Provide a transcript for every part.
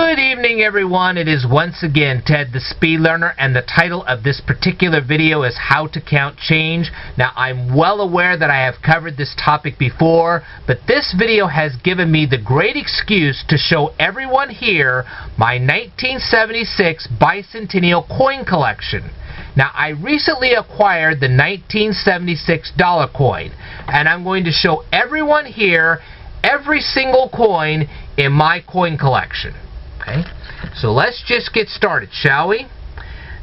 Good evening, everyone. It is once again Ted the Speed Learner, and the title of this particular video is How to Count Change. Now, I'm well aware that I have covered this topic before, but this video has given me the great excuse to show everyone here my 1976 Bicentennial coin collection. Now, I recently acquired the 1976 dollar coin, and I'm going to show everyone here every single coin in my coin collection. Okay, so let's just get started, shall we?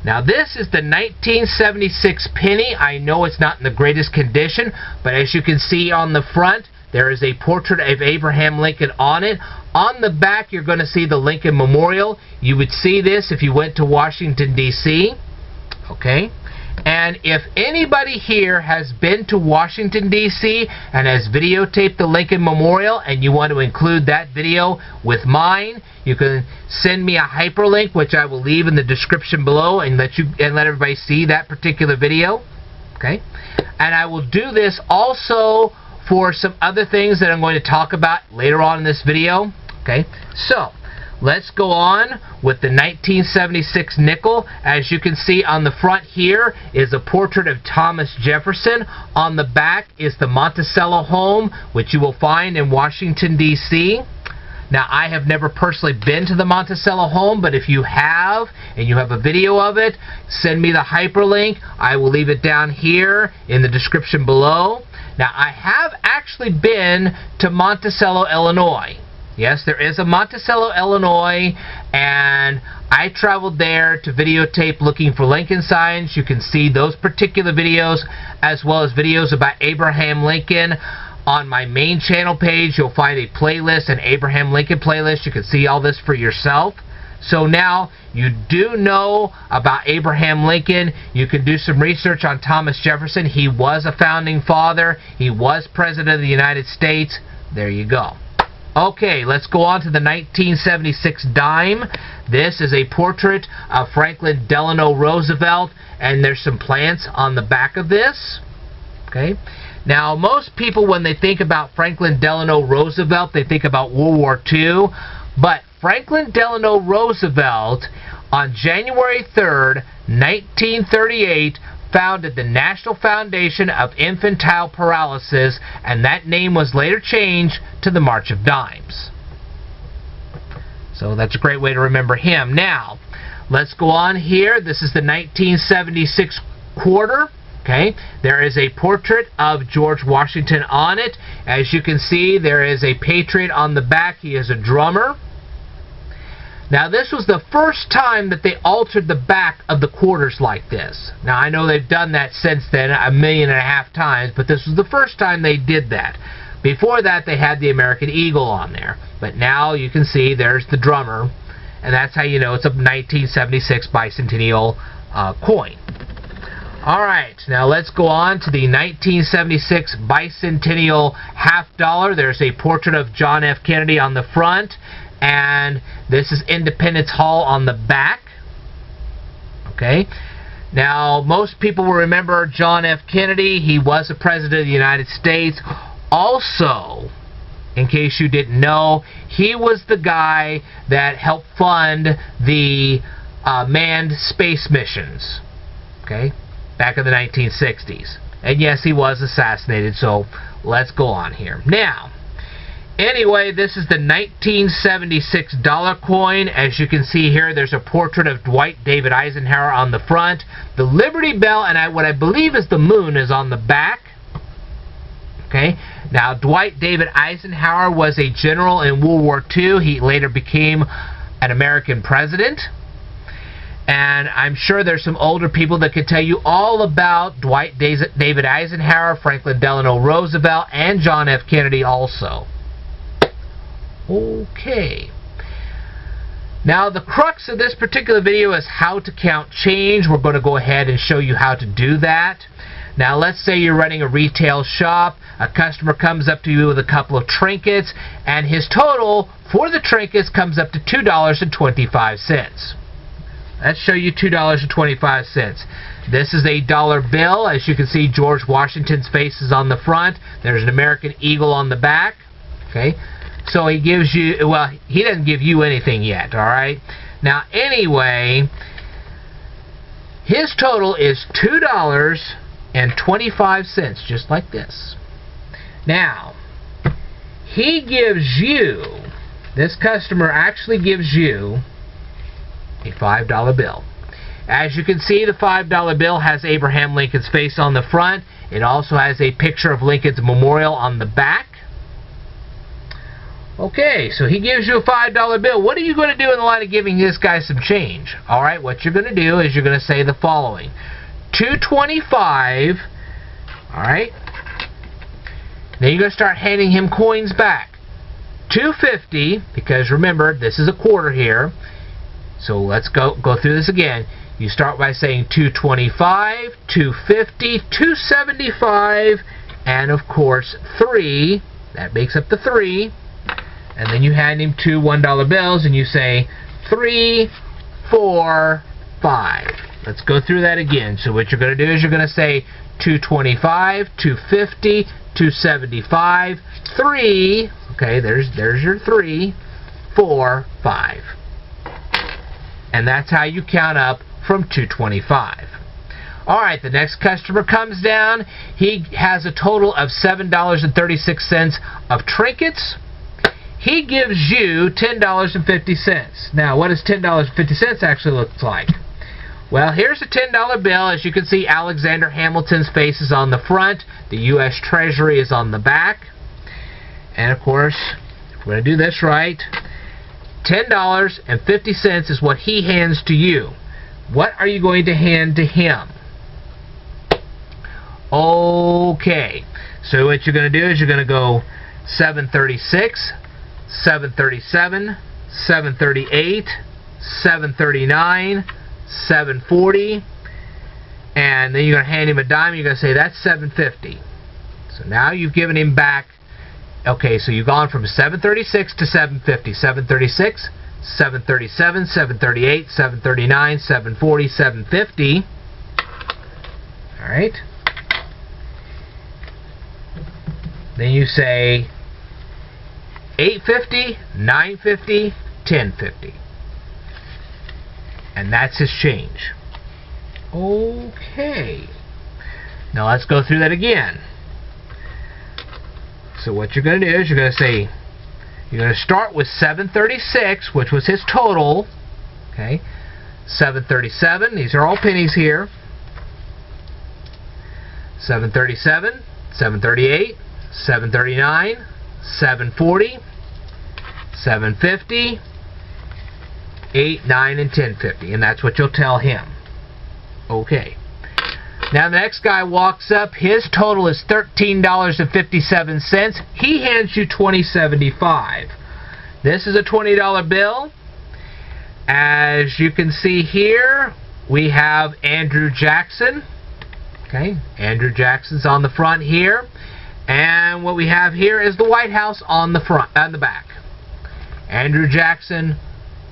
Now, this is the 1976 penny. I know it's not in the greatest condition, but as you can see on the front, there is a portrait of Abraham Lincoln on it. On the back, you're going to see the Lincoln Memorial. You would see this if you went to Washington, D.C. Okay? And if anybody here has been to Washington, D.C. and has videotaped the Lincoln Memorial and you want to include that video with mine, you can send me a hyperlink, which I will leave in the description below, and let everybody see that particular video. Okay? And I will do this also for some other things that I'm going to talk about later on in this video. Okay? So, let's go on with the 1976 nickel. As you can see on the front here is a portrait of Thomas Jefferson. On the back is the Monticello home, which you will find in Washington, D.C. Now, I have never personally been to the Monticello home, but if you have, and you have a video of it, send me the hyperlink. I will leave it down here in the description below. Now, I have actually been to Monticello, Illinois. Yes, there is a Monticello, Illinois, and I traveled there to videotape looking for Lincoln signs. You can see those particular videos, as well as videos about Abraham Lincoln. On my main channel page, you'll find a playlist, an Abraham Lincoln playlist. You can see all this for yourself. So now you do know about Abraham Lincoln. You can do some research on Thomas Jefferson. He was a founding father. He was President of the United States. There you go. Okay, let's go on to the 1976 dime. This is a portrait of Franklin Delano Roosevelt, and there's some plants on the back of this. Okay. Now, most people, when they think about Franklin Delano Roosevelt, they think about World War II. But Franklin Delano Roosevelt, on January 3rd, 1938, founded the National Foundation of Infantile Paralysis, and that name was later changed to the March of Dimes. So that's a great way to remember him. Now, let's go on here. This is the 1976 quarter. Okay, there is a portrait of George Washington on it. As you can see, there is a patriot on the back. He is a drummer. Now, this was the first time that they altered the back of the quarters like this. Now, I know they've done that since then 1.5 million times, but this was the first time they did that. Before that, they had the American Eagle on there. But now you can see there's the drummer, and that's how you know it's a 1976 Bicentennial coin. Alright, now let's go on to the 1976 Bicentennial Half-Dollar. There's a portrait of John F. Kennedy on the front, and this is Independence Hall on the back. Okay, now most people will remember John F. Kennedy. He was the President of the United States. Also, in case you didn't know, he was the guy that helped fund the manned space missions. Okay, back in the 1960s. And yes, he was assassinated, so let's go on here. Now, anyway, this is the 1976 dollar coin. As you can see here, there's a portrait of Dwight David Eisenhower on the front. The Liberty Bell and what I believe is the moon is on the back. Okay, now Dwight David Eisenhower was a general in World War II. He later became an American president. And I'm sure there's some older people that could tell you all about Dwight David Eisenhower, Franklin Delano Roosevelt, and John F. Kennedy also. Okay. Now, the crux of this particular video is how to count change. We're going to go ahead and show you how to do that. Now, let's say you're running a retail shop. A customer comes up to you with a couple of trinkets, and his total for the trinkets comes up to $2.25. Let's show you $2.25. This is a dollar bill. As you can see, George Washington's face is on the front. There's an American Eagle on the back. Okay, So he gives you, well, he doesn't give you anything yet, all right? Now, anyway, his total is $2.25, just like this. Now, he gives you, this customer actually gives you a $5 bill. As you can see, the $5 bill has Abraham Lincoln's face on the front. It also has a picture of Lincoln's memorial on the back. Okay, so he gives you a $5 bill. What are you going to do in the line of giving this guy some change? All right, what you're going to do is you're going to say the following. $2.25, all right? Then you're going to start handing him coins back. $2.50, because remember, this is a quarter here. So let's go through this again. You start by saying $2.25, $2.50, $2.75, and of course 3. That makes up the 3. And then you hand him two $1 bills and you say 3, 4, 5. Let's go through that again. So what you're going to do is you're going to say $2.25, $2.50, $2.75, 3. Okay, there's your 3, 4, 5. And that's how you count up from $2.25. Alright, the next customer comes down. He has a total of $7.36 of trinkets. He gives you $10.50. Now, what does $10.50 actually look like? Well, here's a $10 bill. As you can see, Alexander Hamilton's face is on the front. The U.S. Treasury is on the back. And, of course, if we're going to do this right, $10.50 is what he hands to you. What are you going to hand to him? Okay, so what you're going to do is you're going to go $7.36, $7.37, $7.38, $7.39, $7.40, and then you're going to hand him a dime. You're going to say that's $7.50. So now you've given him back. Okay, so you've gone from $7.36 to $7.50. $7.36, $7.37, $7.38, $7.39, $7.40, $7.50. All right. Then you say $8.50, $9.50, $10.50. And that's his change. Okay. Now let's go through that again. So what you're going to do is you're going to say, you're going to start with $7.36, which was his total. Okay. $7.37, these are all pennies here. $7.37, $7.38, $7.39, $7.40, $7.50, $8, $9, and $10.50, and that's what you'll tell him. Okay. Now the next guy walks up. His total is $13.57. He hands you $20.75. This is a $20 bill. As you can see here, we have Andrew Jackson. Okay, Andrew Jackson's on the front here. And what we have here is the White House on the front, on the back. Andrew Jackson,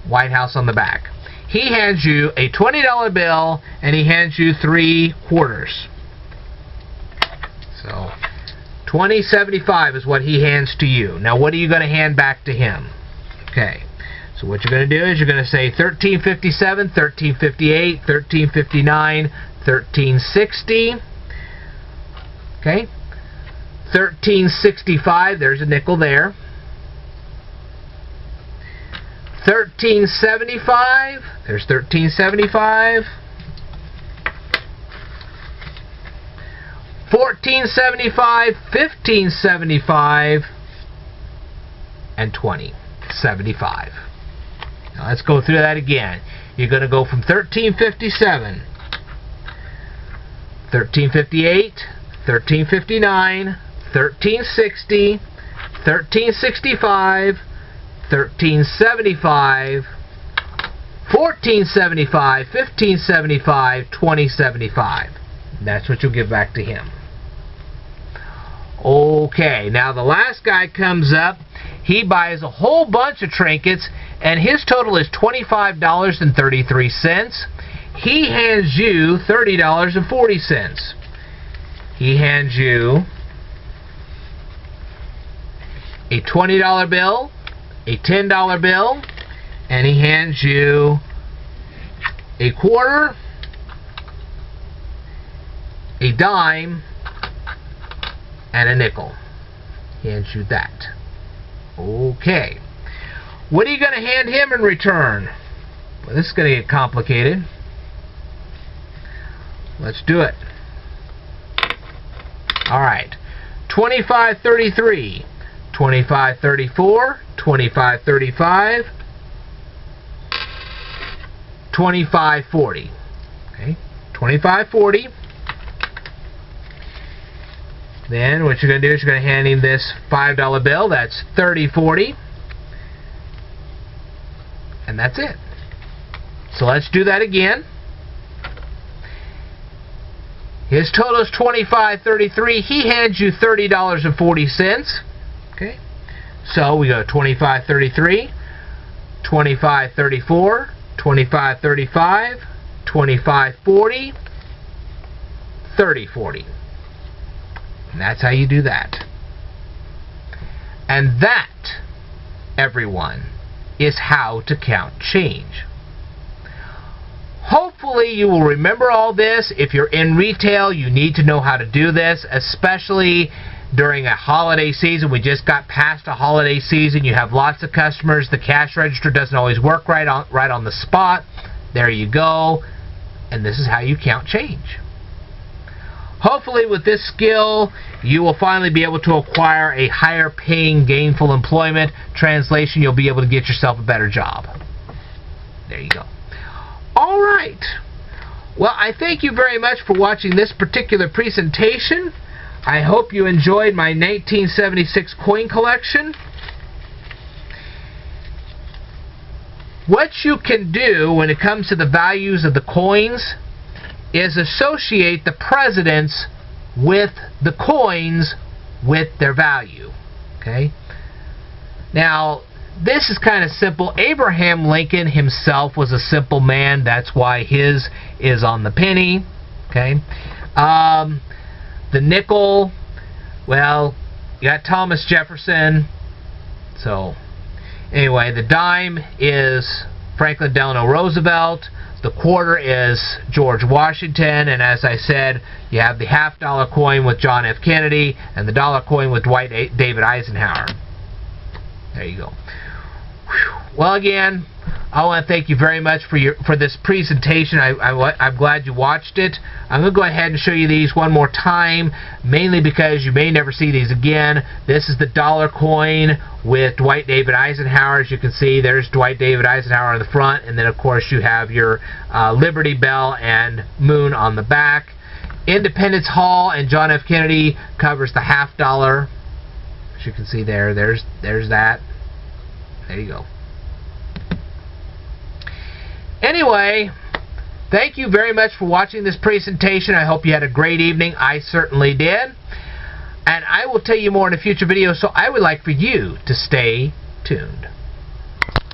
White House on the back. He hands you a $20 bill and he hands you 3 quarters. So $20.75 is what he hands to you. Now what are you going to hand back to him? Okay. So what you're going to do is you're going to say $13.57, $13.58, $13.59, $13.60. Okay. $13.65, there's a nickel there. $13.75, there's $13.75. $14.75, $15.75, and $20.75. Now let's go through that again. You're going to go from $13.57, $13.58, $13.59, $13.60, $13.65, $13.75, $14.75, $15.75, $20.75. That's what you'll give back to him. Okay, now the last guy comes up. He buys a whole bunch of trinkets, and his total is $25.33. He hands you $30.40. He hands you a $20 bill, a $10 bill, and he hands you a quarter, a dime, and a nickel. He hands you that. Okay. What are you going to hand him in return? Well, this is going to get complicated. Let's do it. Alright. 25.33, 25.34, 25.35, 25.40. Okay, 25.40. Then what you're going to do is you're going to hand him this $5 bill. That's 30.40. And that's it. So let's do that again. His total is $25.33. He hands you $30.40. Okay. So we go $25.33, $25.34, $25.35, $25.40, $30.40. And that's how you do that. And that, everyone, is how to count change. Hopefully you will remember all this. If you're in retail, you need to know how to do this, especially during a holiday season. We just got past a holiday season. You have lots of customers. The cash register doesn't always work right on the spot. There you go. And this is how you count change. Hopefully with this skill, you will finally be able to acquire a higher paying gainful employment. Translation, you'll be able to get yourself a better job. There you go. Alright. Well, I thank you very much for watching this particular presentation. I hope you enjoyed my 1976 coin collection. What you can do when it comes to the values of the coins is associate the presidents with the coins with their value. Okay? Now, this is kind of simple. Abraham Lincoln himself was a simple man. That's why his is on the penny. Okay? The nickel, well, you got Thomas Jefferson. So, anyway, the dime is Franklin Delano Roosevelt. The quarter is George Washington, and as I said, you have the half-dollar coin with John F. Kennedy and the dollar coin with Dwight David Eisenhower. There you go. Whew. Well, again, I want to thank you very much for this presentation. I'm glad you watched it. I'm going to go ahead and show you these one more time, mainly because you may never see these again. This is the dollar coin with Dwight David Eisenhower. As you can see, there's Dwight David Eisenhower on the front, and then of course you have your Liberty Bell and Moon on the back. Independence Hall and John F. Kennedy covers the $half-dollar. As you can see there's that. There you go. Anyway, thank you very much for watching this presentation. I hope you had a great evening. I certainly did. And I will tell you more in a future video, so I would like for you to stay tuned.